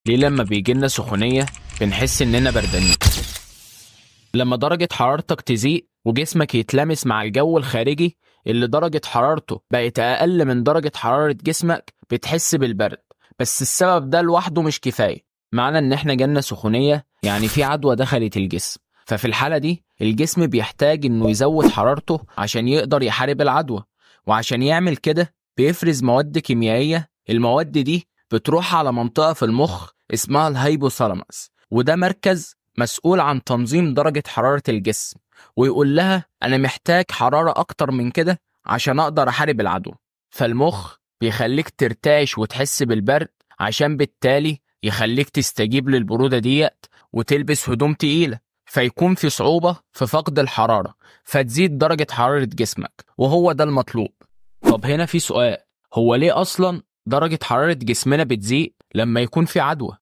ليه لما بيجيلنا سخونية بنحس إننا بردانين؟ لما درجة حرارتك تزيد وجسمك يتلامس مع الجو الخارجي اللي درجة حرارته بقت أقل من درجة حرارة جسمك بتحس بالبرد، بس السبب ده لوحده مش كفاية. معنى إن إحنا جالنا سخونية يعني في عدوى دخلت الجسم، ففي الحالة دي الجسم بيحتاج إنه يزود حرارته عشان يقدر يحارب العدوى، وعشان يعمل كده بيفرز مواد كيميائية. المواد دي بتروح على منطقة في المخ اسمها الهايبوثالاموس، وده مركز مسؤول عن تنظيم درجة حرارة الجسم، ويقول لها أنا محتاج حرارة أكتر من كده عشان أقدر أحارب العدو. فالمخ بيخليك ترتعش وتحس بالبرد، عشان بالتالي يخليك تستجيب للبرودة ديت وتلبس هدوم تقيلة، فيكون في صعوبة في فقد الحرارة، فتزيد درجة حرارة جسمك، وهو ده المطلوب. طب هنا في سؤال، هو ليه أصلا درجة حرارة جسمنا بتزيد لما يكون في عدوى؟